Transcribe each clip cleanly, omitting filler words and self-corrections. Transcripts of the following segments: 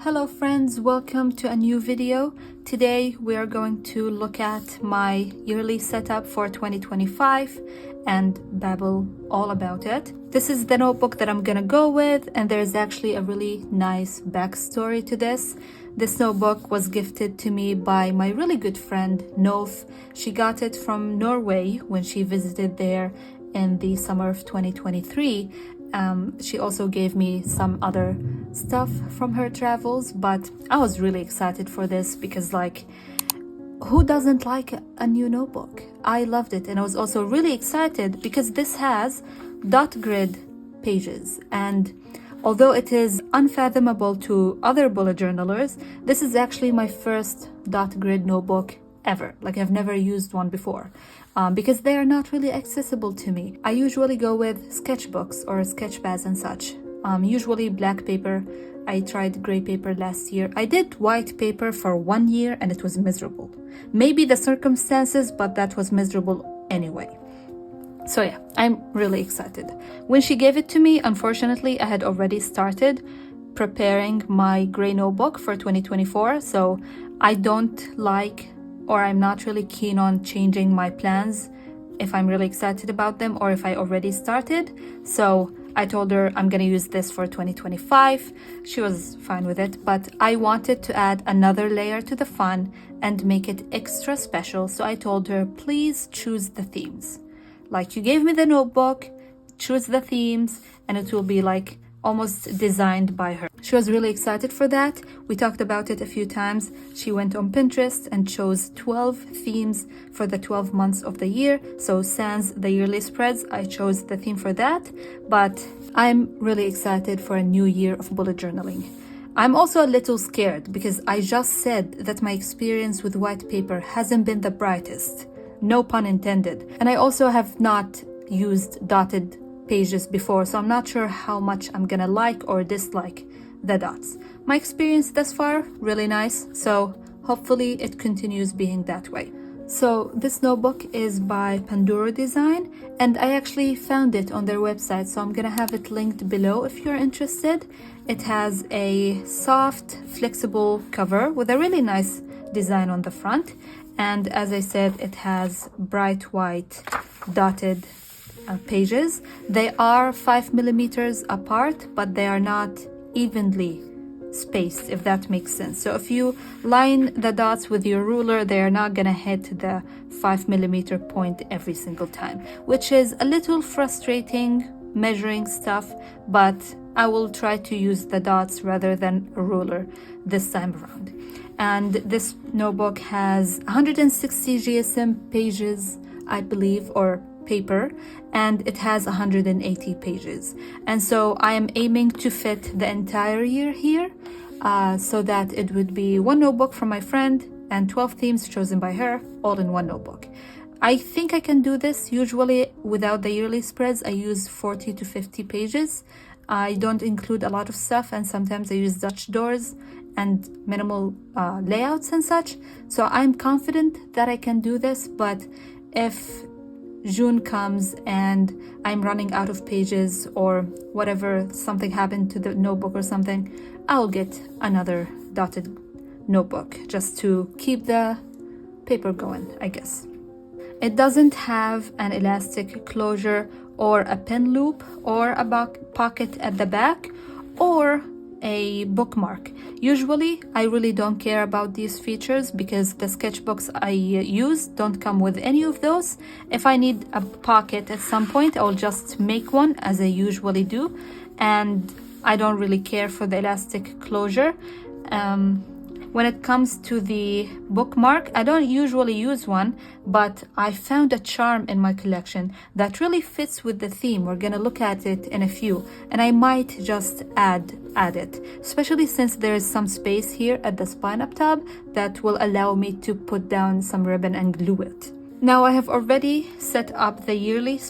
Hello friends, welcome to a new video. Today we are going to look at my yearly setup for 2025 and babble all about it. This is the notebook that I'm gonna go with, and there's actually a really nice backstory to this. This notebook was gifted to me by my really good friend Nof. She got it from Norway when she visited there in the summer of 2023. She also gave me some other stuff from her travels, but I was really excited for this because, like, who doesn't like a new notebook? I loved it, and I was also really excited because this has dot grid pages, and although it is unfathomable to other bullet journalers, this is actually my first dot grid notebook ever. Like, I've never used one before because they are not really accessible to me. I usually go with sketchbooks or sketch pads and such, usually black paper. I tried gray paper last year. I did white paper for 1 year and it was miserable. Maybe the circumstances, but that was miserable anyway. So yeah, I'm really excited. When she gave it to me, unfortunately, I had already started preparing my gray notebook for 2024. So I don't like, or I'm not really keen on changing my plans if I'm really excited about them or if I already started. So I told her I'm gonna use this for 2025. She was fine with it, but I wanted to add another layer to the fun and make it extra special. So I told her, please choose the themes. Like, you gave me the notebook, choose the themes, and it will be like almost designed by her. She was really excited for that. We talked about it a few times. She went on Pinterest and chose 12 themes for the 12 months of the year. So sans the yearly spreads, I chose the theme for that. But I'm really excited for a new year of bullet journaling. I'm also a little scared because I just said that my experience with white paper hasn't been the brightest. No pun intended. And I also have not used dotted pages before, so I'm not sure how much I'm gonna like or dislike the dots. My experience thus far, really nice, so hopefully it continues being that way. So this notebook is by Panduro Design, and I actually found it on their website, so I'm gonna have it linked below if you're interested. It has a soft, flexible cover with a really nice design on the front, and as I said, it has bright white dotted pages. They are 5 millimeters apart, but they are not evenly spaced, if that makes sense. So if you line the dots with your ruler, they are not gonna hit the 5 millimeter point every single time, which is a little frustrating measuring stuff, but I will try to use the dots rather than a ruler this time around. And this notebook has 160 GSM pages, I believe, or paper, and it has 180 pages, and so I am aiming to fit the entire year here, so that it would be one notebook from my friend and 12 themes chosen by her, all in one notebook. I think I can do this. Usually without the yearly spreads, I use 40 to 50 pages. I don't include a lot of stuff, and sometimes I use Dutch doors and minimal layouts and such, so I'm confident that I can do this. But if June comes and I'm running out of pages or whatever, something happened to the notebook or something, I'll get another dotted notebook just to keep the paper going, I guess. It doesn't have an elastic closure or a pen loop or a pocket at the back or a bookmark. Usually I really don't care about these features because the sketchbooks I use don't come with any of those. If I need a pocket at some point, I'll just make one, as I usually do, and I don't really care for the elastic closure. When it comes to the bookmark, I don't usually use one, but I found a charm in my collection that really fits with the theme. We're gonna look at it in a few, and I might just add it, especially since there is some space here at the spine up top that will allow me to put down some ribbon and glue it. Now I have already set up the yearly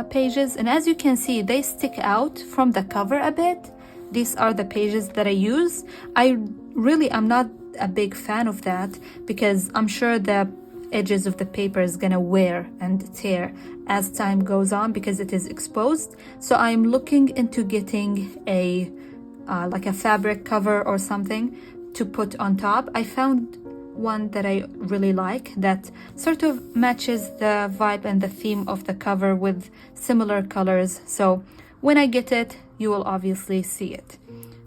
pages, and as you can see, they stick out from the cover a bit. These are the pages that I use. I'm not a big fan of that because I'm sure the edges of the paper is gonna wear and tear as time goes on because it is exposed. So I'm looking into getting a like a fabric cover or something to put on top. I found one that I really like that sort of matches the vibe and the theme of the cover with similar colors. So when I get it, you will obviously see it,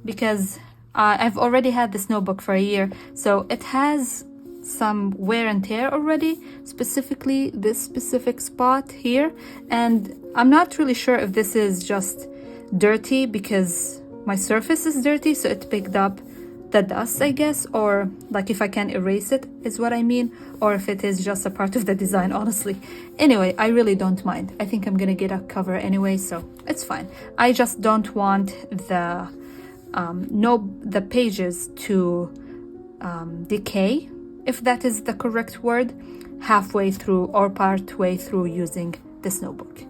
because I've already had this notebook for a year, so it has some wear and tear already, specifically this specific spot here. And I'm not really sure if this is just dirty because my surface is dirty, so it picked up the dust, I guess, or like if I can erase it is what I mean, or if it is just a part of the design, honestly. Anyway, I really don't mind. I think I'm gonna get a cover anyway, so it's fine. I just don't want the the pages to decay, if that is the correct word, halfway through or part way through using this notebook.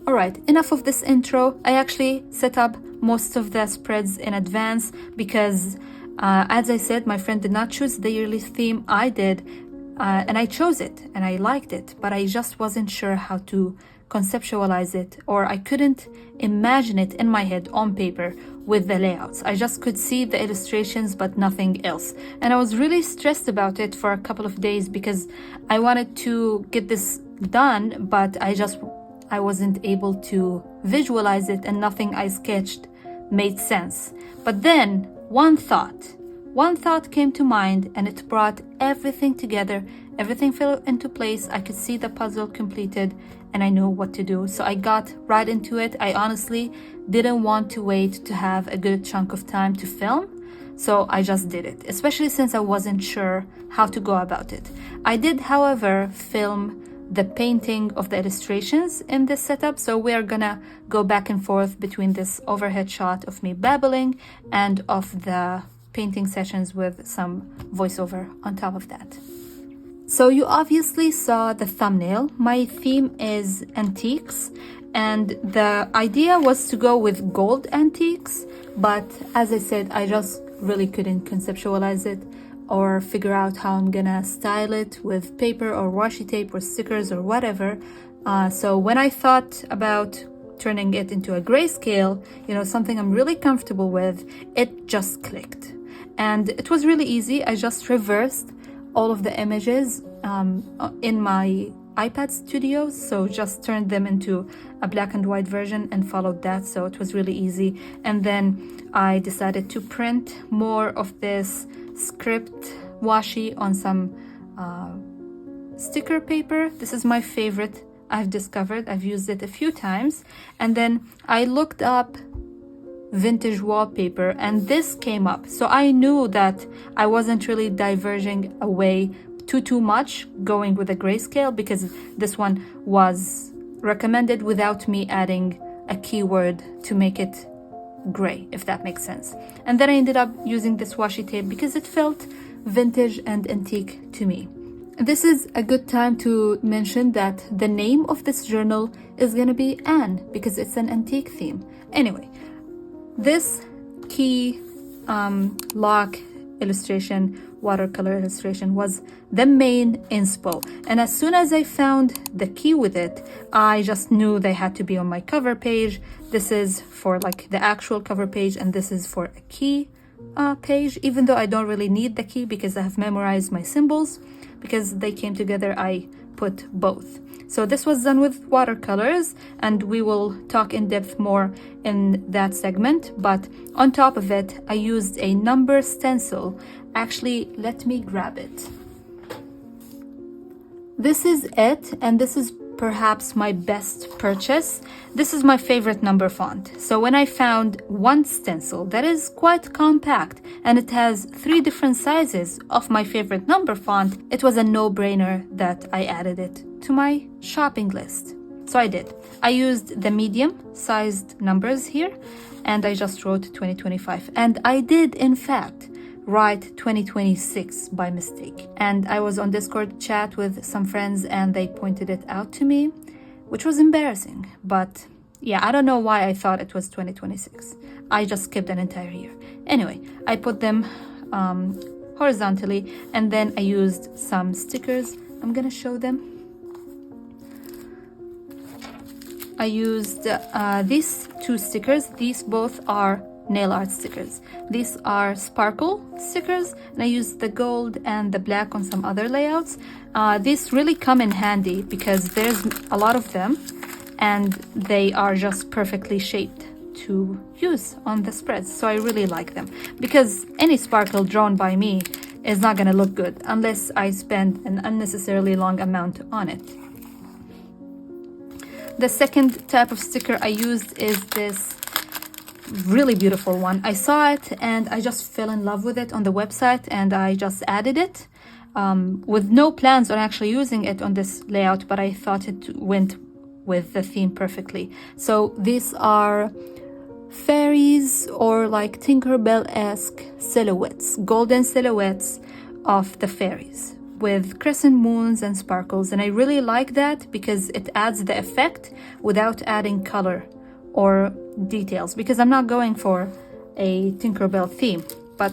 Alright, enough of this intro. I actually set up most of the spreads in advance because, as I said, my friend did not choose the yearly theme. I did, and I chose it and I liked it, but I just wasn't sure how to conceptualize it, or I couldn't imagine it in my head on paper with the layouts. I just could see the illustrations but nothing else, and I was really stressed about it for a couple of days because I wanted to get this done, but I wasn't able to visualize it, and nothing I sketched made sense. But then one thought came to mind, and it brought everything together. Everything fell into place. I could see the puzzle completed and I knew what to do. So I got right into it. I honestly didn't want to wait to have a good chunk of time to film, so I just did it, especially since I wasn't sure how to go about it. I did, however, film the painting of the illustrations in this setup, so we are gonna go back and forth between this overhead shot of me babbling and of the painting sessions with some voiceover on top of that. So you obviously saw the thumbnail. My theme is antiques, and the idea was to go with gold antiques, but as I said, I just really couldn't conceptualize it or figure out how I'm gonna style it with paper or washi tape or stickers or whatever. So when I thought about turning it into a grayscale, something I'm really comfortable with, it just clicked. And it was really easy. I just reversed all of the images in my iPad Studio, so just turned them into a black and white version and followed that, so it was really easy. And then I decided to print more of this script washi on some sticker paper. This is my favorite. I've discovered, I've used it a few times. And then I looked up vintage wallpaper and this came up, so I knew that I wasn't really diverging away too much going with a grayscale, because this one was recommended without me adding a keyword to make it gray, if that makes sense. And then I ended up using this washi tape because it felt vintage and antique to me. This is a good time to mention that the name of this journal is gonna be Anne, because it's an antique theme. Anyway, this key lock illustration, watercolor illustration, was the main inspo, and as soon as I found the key with it, I just knew they had to be on my cover page. This is for like the actual cover page, and this is for a key page, even though I don't really need the key because I have memorized my symbols. Because they came together, I put both. So this was done with watercolors, and we will talk in depth more in that segment. But on top of it, I used a number stencil. Actually, let me grab it. This is it, and this is perhaps my best purchase. This is my favorite number font. So when I found one stencil that is quite compact and it has 3 different sizes of my favorite number font, it was a no-brainer that I added it to my shopping list. So I did. I used the medium-sized numbers here, and I just wrote 2025. And I did, in fact, write 2026 by mistake. And I was on Discord chat with some friends and they pointed it out to me, which was embarrassing. But yeah, I don't know why I thought it was 2026. I just skipped an entire year. Anyway, I put them horizontally, and then I used some stickers. I'm gonna show them. I used these 2 stickers. These both are nail art stickers. These are sparkle stickers, and I use the gold and the black on some other layouts. These really come in handy because there's a lot of them and they are just perfectly shaped to use on the spreads. So I really like them because any sparkle drawn by me is not going to look good unless I spend an unnecessarily long amount on it. The second type of sticker I used is this really beautiful one. I saw it and I just fell in love with it on the website and I just added it with no plans on actually using it on this layout, but I thought it went with the theme perfectly. So these are fairies or like Tinkerbell-esque silhouettes, golden silhouettes of the fairies with crescent moons and sparkles, and I really like that because it adds the effect without adding color or details, because I'm not going for a Tinkerbell theme, but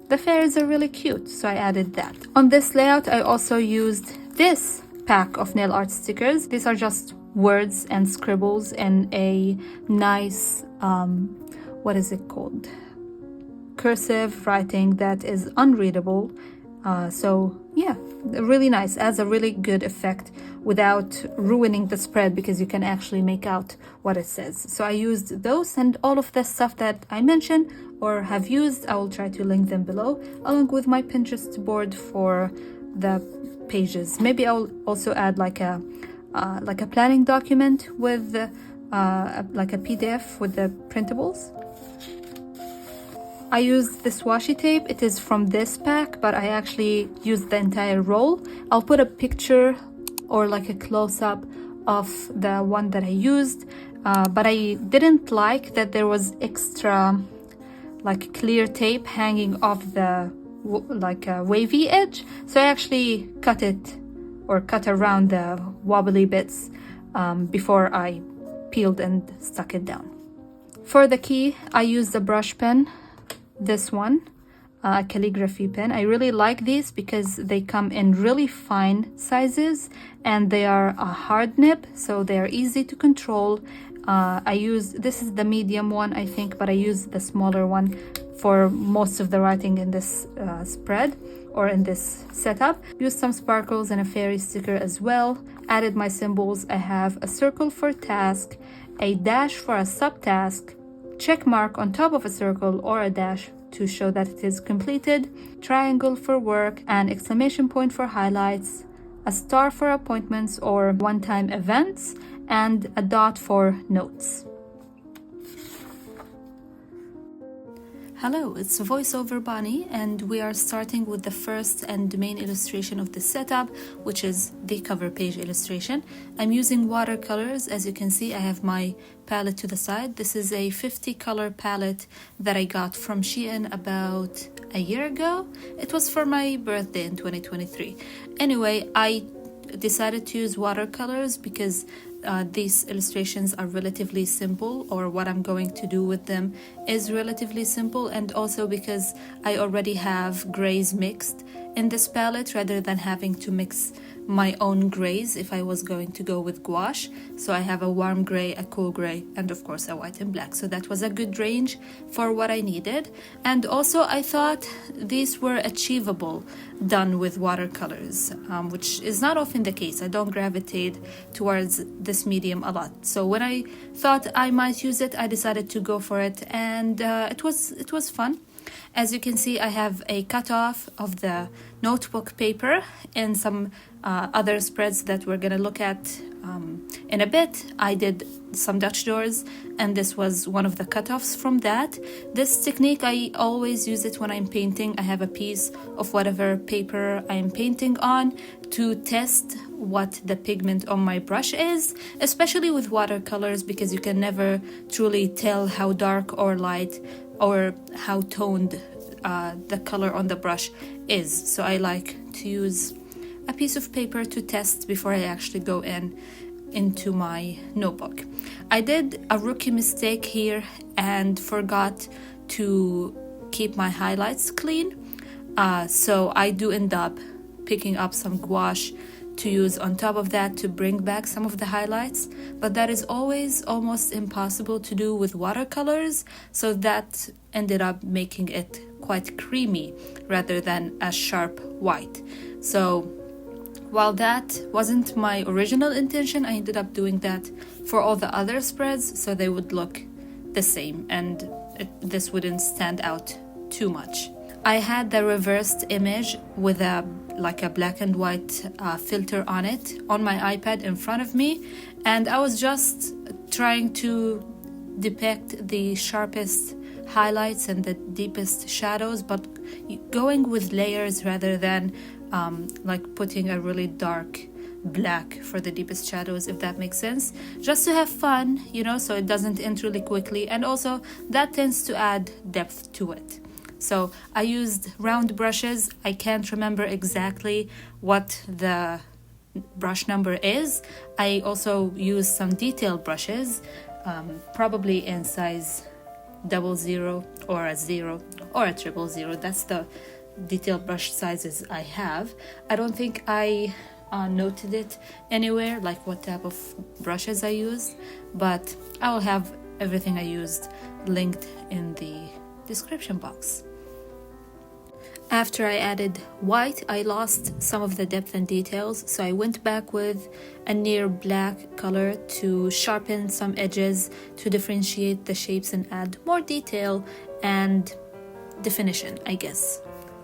the fairies are really cute, so I added that. On this layout I also used this pack of nail art stickers. These are just words and scribbles in a nice what is it called, cursive writing that is unreadable. So yeah, really nice, adds a really good effect without ruining the spread because you can actually make out what it says. So I used those, and all of the stuff that I mentioned or have used, I will try to link them below, along with my Pinterest board for the pages. Maybe I'll also add like a planning document with like a PDF with the printables. I used this washi tape. It is from this pack, but I actually used the entire roll. I'll put a picture or like a close-up of the one that I used, but I didn't like that there was extra like clear tape hanging off the like a wavy edge, so I actually cut it or cut around the wobbly bits before I peeled and stuck it down. For the key, I used a brush pen, this one, a calligraphy pen. I really like these because they come in really fine sizes and they are a hard nib, so they are easy to control. This is the medium one, I think, but I use the smaller one for most of the writing in this spread or in this setup. Used some sparkles and a fairy sticker as well. Added my symbols. I have a circle for task, a dash for a subtask, check mark on top of a circle or a dash to show that it is completed, triangle for work, an exclamation point for highlights, a star for appointments or one-time events, and a dot for notes. Hello, it's VoiceOver Bonnie, and we are starting with the first and main illustration of the setup, which is the cover page illustration. I'm using watercolors. As you can see, I have my palette to the side. This is a 50 color palette that I got from Shein about a year ago. It was for my birthday in 2023. Anyway, I decided to use watercolors because these illustrations are relatively simple, or what I'm going to do with them is relatively simple, and also because I already have grays mixed in this palette rather than having to mix my own grays if I was going to go with gouache. So I have a warm gray, a cool gray, and of course a white and black. So that was a good range for what I needed. And also I thought these were achievable done with watercolors, which is not often the case. I don't gravitate towards this medium a lot. So when I thought I might use it, I decided to go for it, and it was fun. As you can see, I have a cutoff of the notebook paper and some other spreads that we're gonna look at in a bit. I did some Dutch doors, and this was one of the cutoffs from that. This technique, I always use it when I'm painting. I have a piece of whatever paper I'm painting on to test what the pigment on my brush is, especially with watercolors, because you can never truly tell how dark or light or how toned the color on the brush is. So I like to use a piece of paper to test before I actually go into my notebook. I did a rookie mistake here and forgot to keep my highlights clean. So I do end up picking up some gouache to use on top of that to bring back some of the highlights, but that is always almost impossible to do with watercolors, so that ended up making it quite creamy rather than a sharp white. So while that wasn't my original intention, I ended up doing that for all the other spreads so they would look the same and this wouldn't stand out too much. I had the reversed image with a black and white filter on it on my iPad in front of me, and I was just trying to depict the sharpest highlights and the deepest shadows, but going with layers rather than putting a really dark black for the deepest shadows, if that makes sense, just to have fun, so it doesn't end really quickly, and also that tends to add depth to it. So I used round brushes. I can't remember exactly what the brush number is. I also used some detail brushes, probably in size 00 or a 0 or a 000. That's the detail brush sizes I have. I don't think I noted it anywhere, like what type of brushes I used, but I will have everything I used linked in the description box. After I added white, I lost some of the depth and details, so I went back with a near black color to sharpen some edges, to differentiate the shapes and add more detail and definition, I guess,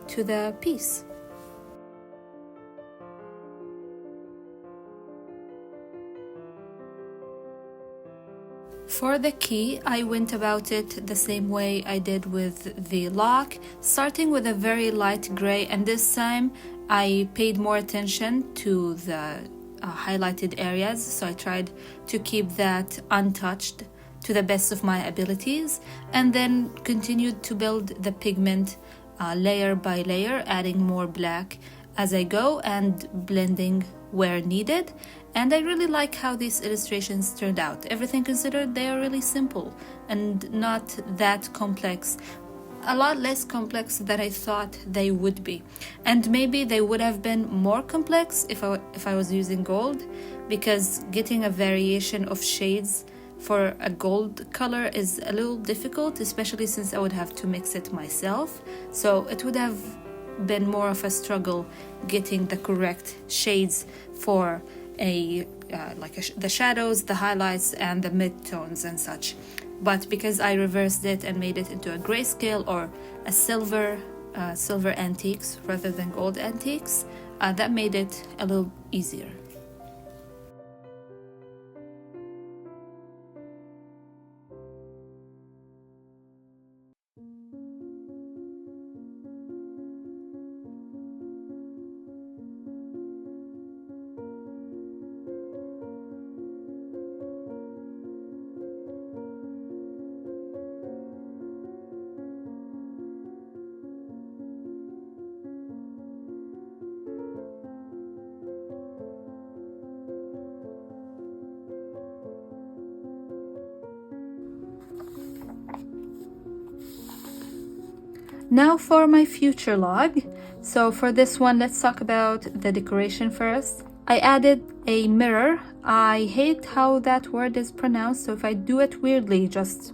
to the piece. For the key, I went about it the same way I did with the lock, starting with a very light gray, and this time I paid more attention to the highlighted areas, so I tried to keep that untouched to the best of my abilities, and then continued to build the pigment layer by layer, adding more black as I go and blending where needed. And I really like how these illustrations turned out. Everything considered, they are really simple and not that complex. A lot less complex than I thought they would be. And maybe they would have been more complex if I was using gold, because getting a variation of shades for a gold color is a little difficult, especially since I would have to mix it myself. So it would have been more of a struggle getting the correct shades for the shadows, the highlights, and the mid-tones and such. But because I reversed it and made it into a grayscale or a silver antiques rather than gold antiques, that made it a little easier. Now for my future log. So for this one, let's talk about the decoration first. I added a mirror. I hate how that word is pronounced, so if I do it weirdly, just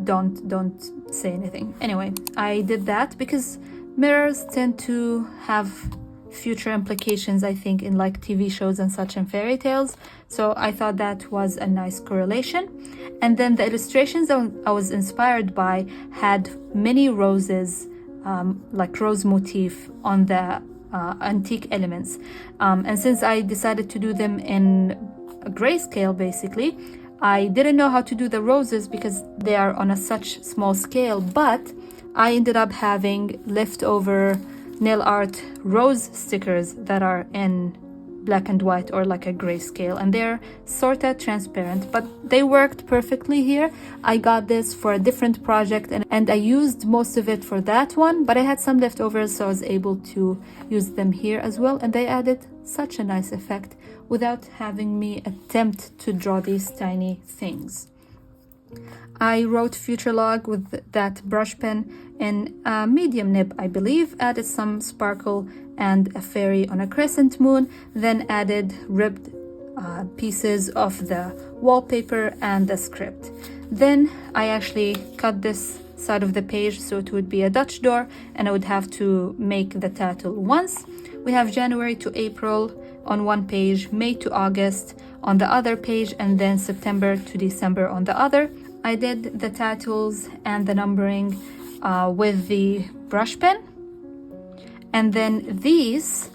don't say anything. Anyway, I did that because mirrors tend to have future implications, I think, in TV shows and such and fairy tales. So I thought that was a nice correlation. And then the illustrations I was inspired by had many roses, rose motif on the antique elements. And since I decided to do them in a grayscale, basically, I didn't know how to do the roses because they are on such small scale, but I ended up having leftover nail art rose stickers that are in black and white or a grayscale, and they're sorta transparent, but they worked perfectly here. I got this for a different project and I used most of it for that one, but I had some leftovers, so I was able to use them here as well, and they added such a nice effect without having me attempt to draw these tiny things. I wrote future log with that brush pen in a medium nib, I believe, added some sparkle and a fairy on a crescent moon, then added ribbed pieces of the wallpaper and the script. Then I actually cut this side of the page so it would be a Dutch door, and I would have to make the title once. We have January to April on one page, May to August on the other page, and then September to December on the other. I did the titles and the numbering with the brush pen. And then these,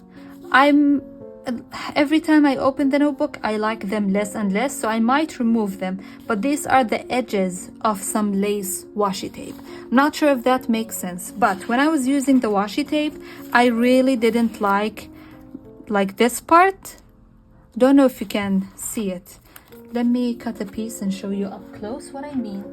every time I open the notebook, I like them less and less, so I might remove them. But these are the edges of some lace washi tape. Not sure if that makes sense, but when I was using the washi tape, I really didn't like this part. Don't know if you can see it. Let me cut a piece and show you up close what I mean.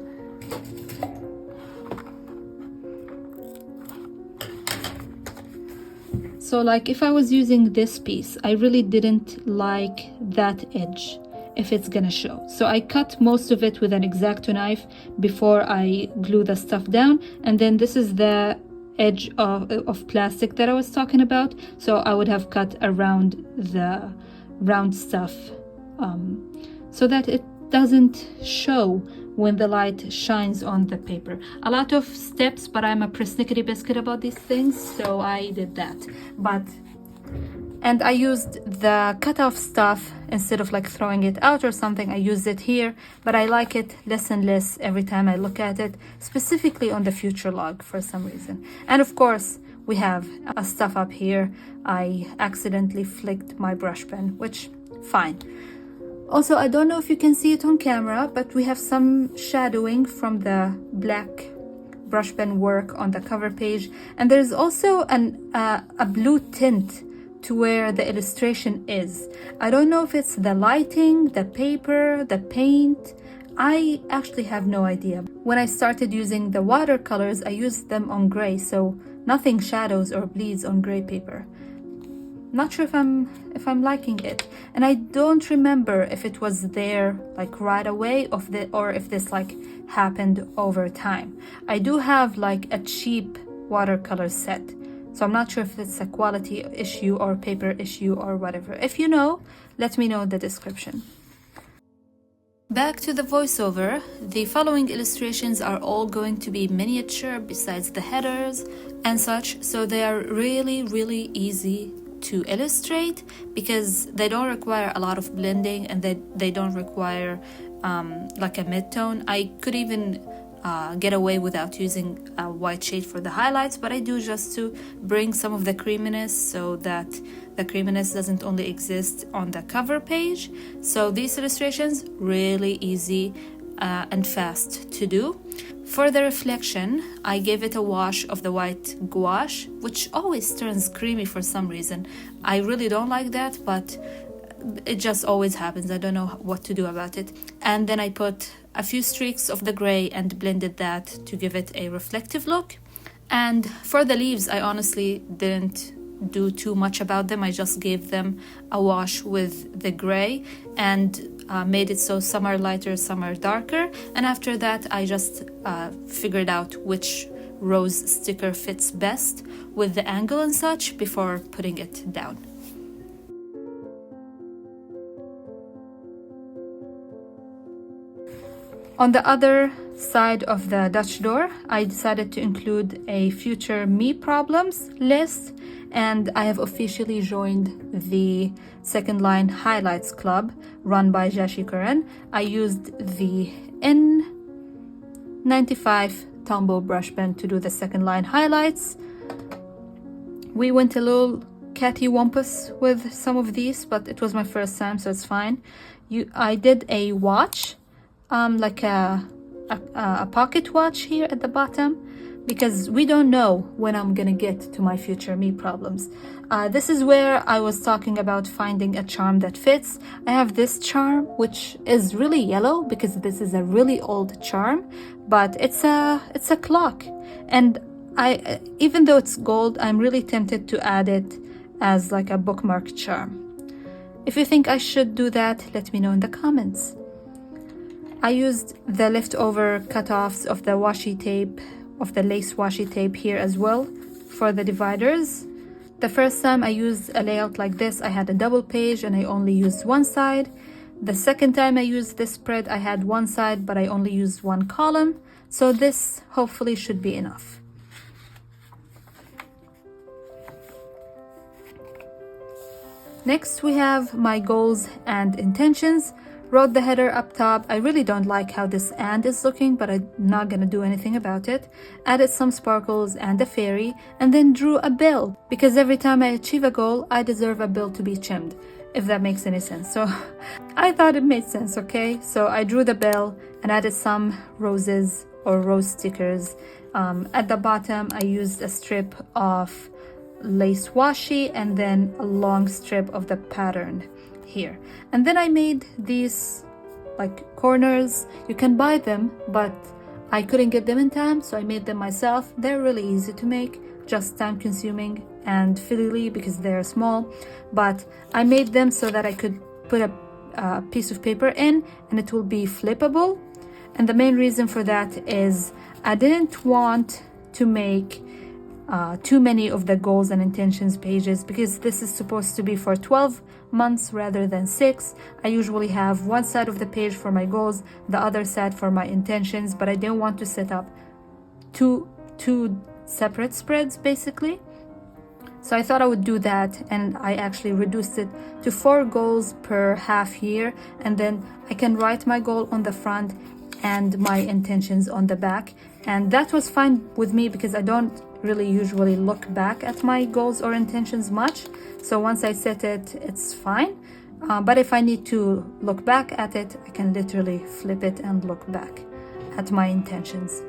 So like if I was using this piece, I really didn't like that edge if it's gonna show. So I cut most of it with an X-Acto knife before I glue the stuff down. And then this is the edge of plastic that I was talking about. So I would have cut around the round stuff so that it doesn't show when the light shines on the paper. A lot of steps, but I'm a persnickety biscuit about these things, so I did that. And I used the cut off stuff instead of like throwing it out or something. I used it here, but I like it less and less every time I look at it, specifically on the future log for some reason. And of course, we have a stuff up here. I accidentally flicked my brush pen, which fine. Also, I don't know if you can see it on camera, but we have some shadowing from the black brush pen work on the cover page. And there's also a blue tint to where the illustration is. I don't know if it's the lighting, the paper, the paint. I actually have no idea. When I started using the watercolors, I used them on gray, so nothing shadows or bleeds on gray paper. Not sure if I'm liking it, and I don't remember if it was there like right away or if this like happened over time. I do have like a cheap watercolor set, so I'm not sure if it's a quality issue or paper issue or whatever. If you know, let me know in the description. Back to the voiceover, the following illustrations are all going to be miniature besides the headers and such, so they are really, really easy to illustrate because they don't require a lot of blending and they don't require like a mid-tone. I could even get away without using a white shade for the highlights, but I do just to bring some of the creaminess so that the creaminess doesn't only exist on the cover page. So these illustrations really easy and fast to do. For the reflection, I gave it a wash of the white gouache, which always turns creamy for some reason. I really don't like that, but it just always happens. I don't know what to do about it. And then I put a few streaks of the gray and blended that to give it a reflective look. And for the leaves, I honestly didn't do too much about them. I just gave them a wash with the gray and made it so some are lighter, some are darker. And after that, I just figured out which rose sticker fits best with the angle and such before putting it down. On the other side of the Dutch door, I decided to include a future me problems list, and I have officially joined the second line highlights club run by Jashi Curran. I used the N95 Tombow brush pen to do the second line highlights. We went a little cattywampus with some of these, but it was my first time, so it's fine. I did a watch, like a pocket watch here at the bottom, because we don't know when I'm gonna get to my future me problems. This is where I was talking about finding a charm that fits. I have this charm, which is really yellow because this is a really old charm, but it's a clock. And I, even though it's gold, I'm really tempted to add it as like a bookmark charm. If you think I should do that, let me know in the comments. I used the leftover cut-offs of the washi tape, of the lace washi tape here as well for the dividers. The first time I used a layout like this, I had a double page and I only used one side. The second time I used this spread, I had one side, but I only used one column. So this hopefully should be enough. Next, we have my goals and intentions. Wrote the header up top. I really don't like how this "and" is looking, but I'm not gonna do anything about it. Added some sparkles and a fairy, and then drew a bell, because every time I achieve a goal, I deserve a bell to be trimmed, if that makes any sense. So I thought it made sense, okay? So I drew the bell and added some roses or rose stickers. At the bottom, I used a strip of lace washi and then a long strip of the pattern here. And then I made these like corners. You can buy them, but I couldn't get them in time, so I made them myself. They're really easy to make, just time consuming and fiddly because they're small, but I made them so that I could put a piece of paper in and it will be flippable. And the main reason for that is I didn't want to make too many of the goals and intentions pages, because this is supposed to be for 12 months rather than 6. I usually have one side of the page for my goals, the other side for my intentions, but I didn't want to set up two separate spreads basically. So I thought I would do that, and I actually reduced it to 4 goals per half year, and then I can write my goal on the front and my intentions on the back. And that was fine with me because I don't really usually look back at my goals or intentions much. So once I set it, it's fine. But if I need to look back at it, I can literally flip it and look back at my intentions.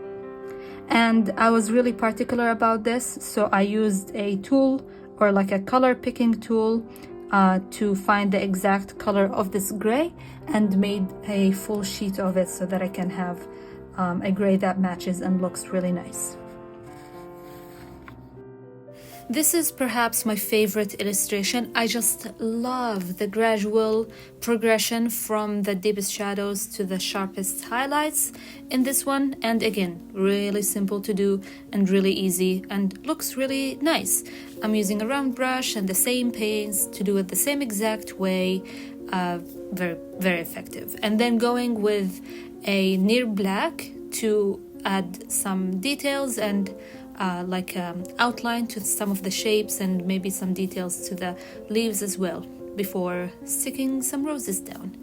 And I was really particular about this, so I used a tool or like a color picking tool to find the exact color of this gray, and made a full sheet of it so that I can have a gray that matches and looks really nice. This is perhaps my favorite illustration. I just love the gradual progression from the deepest shadows to the sharpest highlights in this one. And again, really simple to do and really easy and looks really nice. I'm using a round brush and the same paints to do it the same exact way. Very, very effective. And then going with a near black to add some details and outline to some of the shapes and maybe some details to the leaves as well, before sticking some roses down.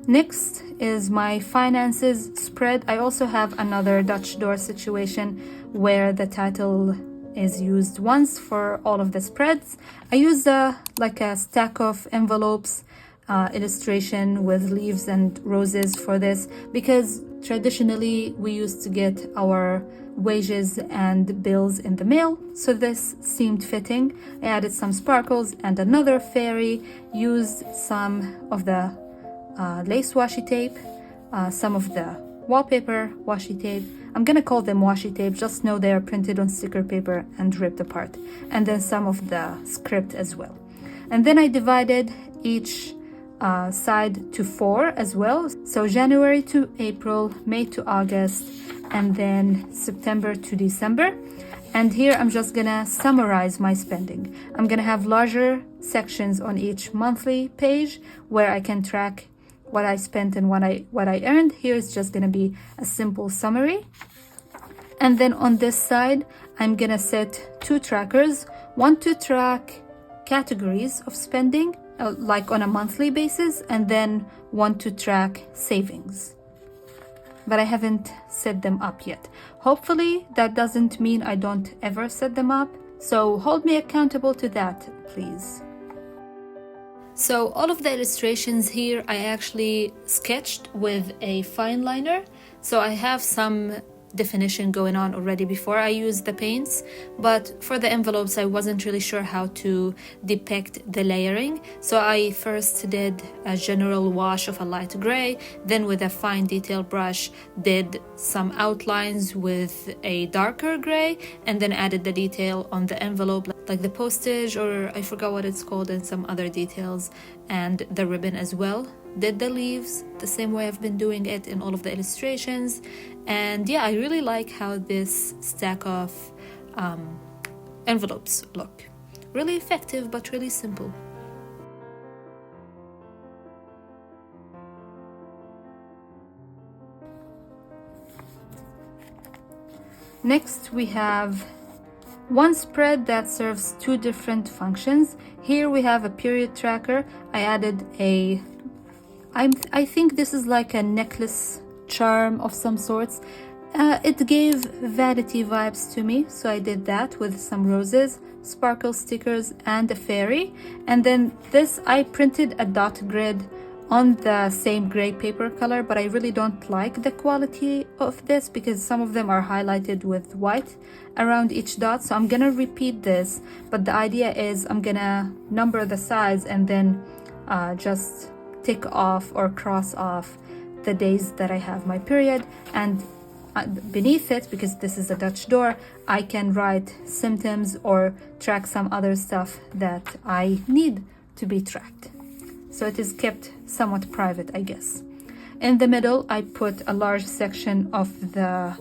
Next is my finances spread. I also have another Dutch door situation where the title is used once for all of the spreads. I used a stack of envelopes illustration with leaves and roses for this, because traditionally we used to get our wages and bills in the mail, so this seemed fitting. I added some sparkles and another fairy, used some of the lace washi tape, some of the wallpaper washi tape. I'm gonna call them washi tape, just know they are printed on sticker paper and ripped apart, and then some of the script as well. And then I divided each side to 4 as well, so January to April, May to August, and then September to December. And here I'm just gonna summarize my spending. I'm gonna have larger sections on each monthly page where I can track what I spent and what I earned. Here is just gonna be a simple summary. And then on this side, I'm gonna set 2 trackers, one to track categories of spending, like on a monthly basis, and then one to track savings. But I haven't set them up yet. Hopefully that doesn't mean I don't ever set them up, so hold me accountable to that, please. So all of the illustrations here I actually sketched with a fine liner. So I have some definition going on already before I used the paints, but for the envelopes I wasn't really sure how to depict the layering. So I first did a general wash of a light gray, then with a fine detail brush did some outlines with a darker gray, and then added the detail on the envelope, like the postage, or I forgot what it's called, and some other details, and the ribbon as well. Did the leaves the same way I've been doing it in all of the illustrations. And yeah, I really like how this stack of envelopes look. Really effective, but really simple. Next, we have one spread that serves two different functions. Here we have a period tracker. I added I think this is like a necklace charm of some sorts. It gave vanity vibes to me, so I did that with some roses, sparkle stickers, and a fairy. And then this, I printed a dot grid on the same gray paper color, but I really don't like the quality of this because some of them are highlighted with white around each dot. So I'm gonna repeat this, but the idea is I'm gonna number the sides and then just tick off or cross off the days that I have my period, and beneath it, because this is a Dutch door, I can write symptoms or track some other stuff that I need to be tracked. So it is kept somewhat private, I guess. In the middle, I put a large section of the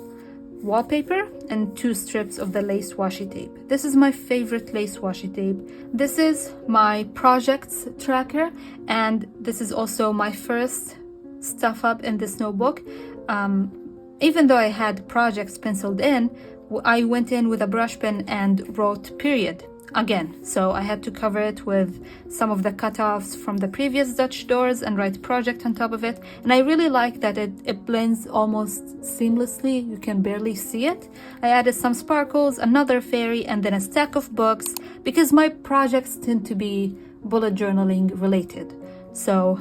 wallpaper and 2 strips of the lace washi tape. This is my favorite lace washi tape. This is my projects tracker, and this is also my first stuff up in this notebook. Even though I had projects penciled in, I went in with a brush pen and wrote period again. So I had to cover it with some of the cutoffs from the previous Dutch doors and write project on top of it. And I really like that it blends almost seamlessly. You can barely see it. I added some sparkles, another fairy, and then a stack of books because my projects tend to be bullet journaling related. So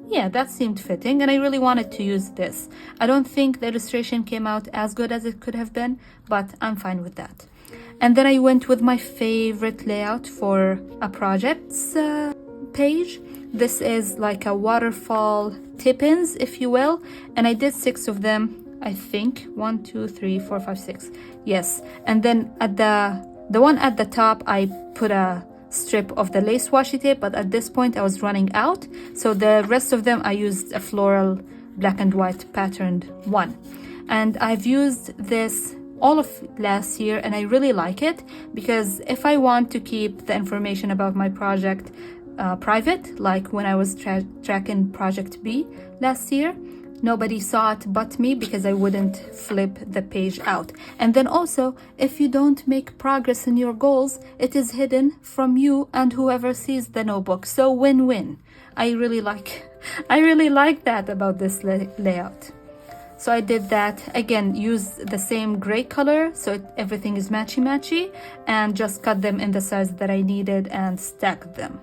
yeah, that seemed fitting, and I really wanted to use this. I don't think the illustration came out as good as it could have been, but I'm fine with that. And then I went with my favorite layout for a projects page. This is like a waterfall tip-ins, if you will, and I did 6 of them, I think. 1, 2, 3, 4, 5, 6. Yes, and then at the one at the top, I put a strip of the lace washi tape, but at this point I was running out, so the rest of them I used a floral black and white patterned one. And I've used this all of last year, and I really like it because if I want to keep the information about my project private, like when I was tracking project B last year, nobody saw it but me because I wouldn't flip the page out. And then also, if you don't make progress in your goals, it is hidden from you and whoever sees the notebook. So win-win. I really like that about this layout. So I did that again, use the same gray color so everything is matchy and just cut them in the size that I needed and stacked them.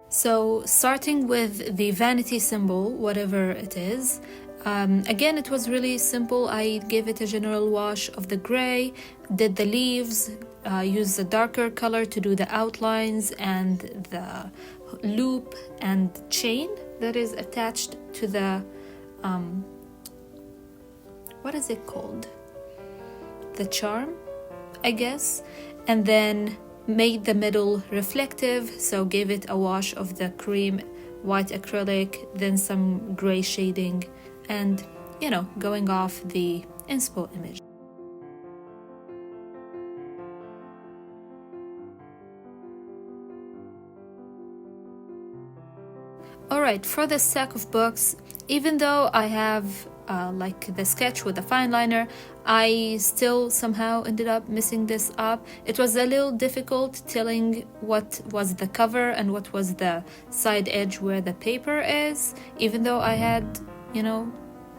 So starting with the vanity symbol, whatever it is, again, it was really simple. I gave it a general wash of the gray, did the leaves, used a darker color to do the outlines and the loop and chain that is attached to the, what is it called? The charm, I guess. And then made the middle reflective, so gave it a wash of the cream white acrylic, then some gray shading, and going off the inspo image. Alright, for the stack of books, even though I have like the sketch with the fine liner, I still somehow ended up messing this up. It was a little difficult telling what was the cover and what was the side edge where the paper is, even though I had,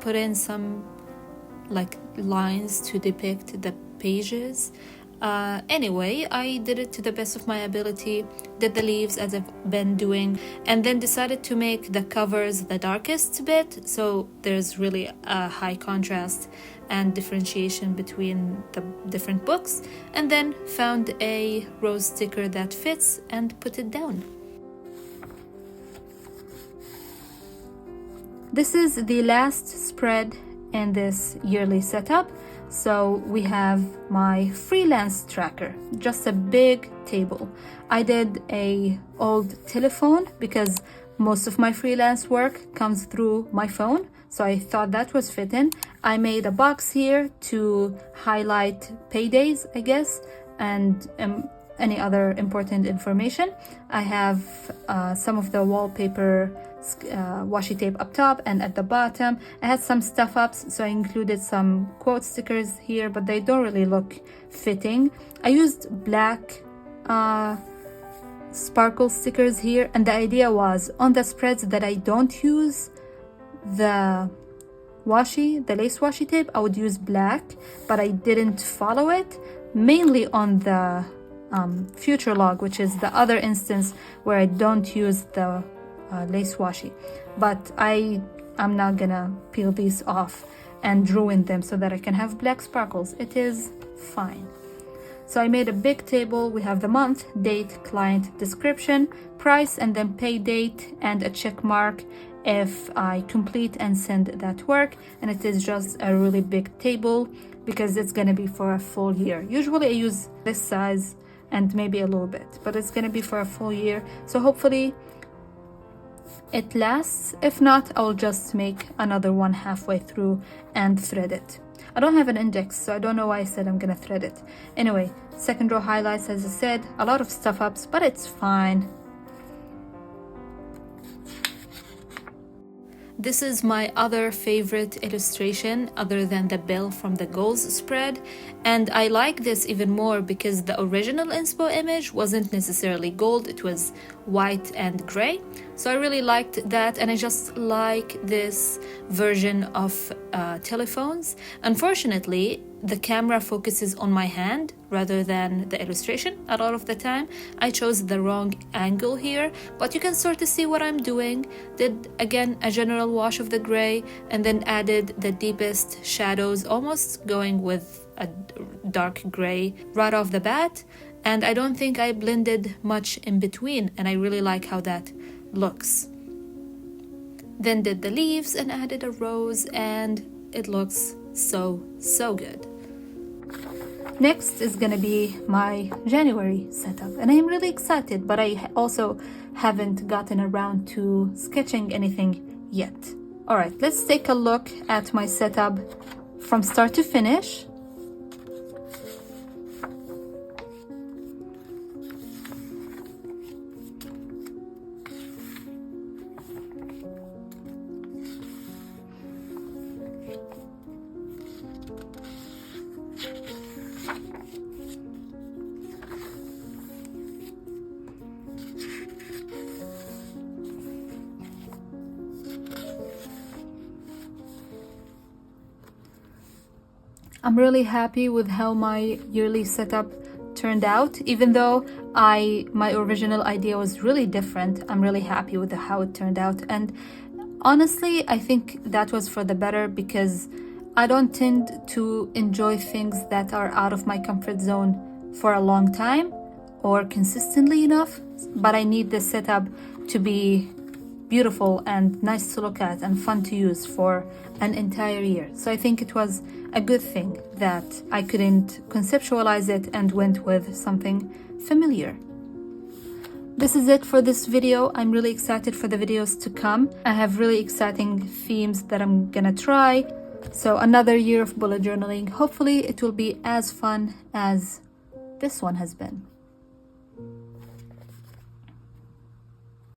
put in some like lines to depict the pages. Anyway, I did it to the best of my ability, did the leaves as I've been doing, and then decided to make the covers the darkest bit, so there's really a high contrast and differentiation between the different books, and then found a rose sticker that fits and put it down. This is the last spread in this yearly setup. So we have my freelance tracker, just a big table. I did a old telephone because most of my freelance work comes through my phone, so I thought that was fitting. I made a box here to highlight paydays, I guess, and any other important information. I have some of the wallpaper washi tape up top and at the bottom. I had some stuff ups, so I included some quote stickers here, but they don't really look fitting. I used black sparkle stickers here, and the idea was on the spreads that I don't use the washi, the lace washi tape, I would use black, but I didn't follow it, mainly on the future log, which is the other instance where I don't use the lace washi. But I'm not gonna peel these off and ruin them so that I can have black sparkles. It is fine. So I made a big table. We have the month, date, client, description, price, and then pay date, and a check mark if I complete and send that work. And it is just a really big table because it's gonna be for a full year. Usually I use this size and maybe a little bit, but it's gonna be for a full year, so hopefully it lasts. If not, I'll just make another one halfway through and thread it. I don't have an index, so I don't know why I said I'm gonna thread it. Anyway, second row highlights, as I said, a lot of stuff ups, but it's fine. This is my other favorite illustration other than the bell from the goals spread, and I like this even more because the original inspo image wasn't necessarily gold, it was white and gray, so I really liked that, and I just like this version of telephones. Unfortunately, the camera focuses on my hand rather than the illustration a lot of the time. I chose the wrong angle here, but you can sort of see what I'm doing. Did again a general wash of the gray and then added the deepest shadows, almost going with a dark gray right off the bat, and I don't think I blended much in between, and I really like how that looks. Then did the leaves and added a rose, and it looks so good. Next is gonna be my January setup, and I'm really excited, but I also haven't gotten around to sketching anything yet. All right, let's take a look at my setup from start to finish. I'm really happy with how my yearly setup turned out. Even though my original idea was really different, I'm really happy with how it turned out. And honestly, I think that was for the better because I don't tend to enjoy things that are out of my comfort zone for a long time or consistently enough, but I need the setup to be beautiful and nice to look at and fun to use for an entire year. So I think it was a good thing that I couldn't conceptualize it and went with something familiar. This is it for this video. I'm really excited for the videos to come. I have really exciting themes that I'm gonna try. So another year of bullet journaling. Hopefully it will be as fun as this one has been.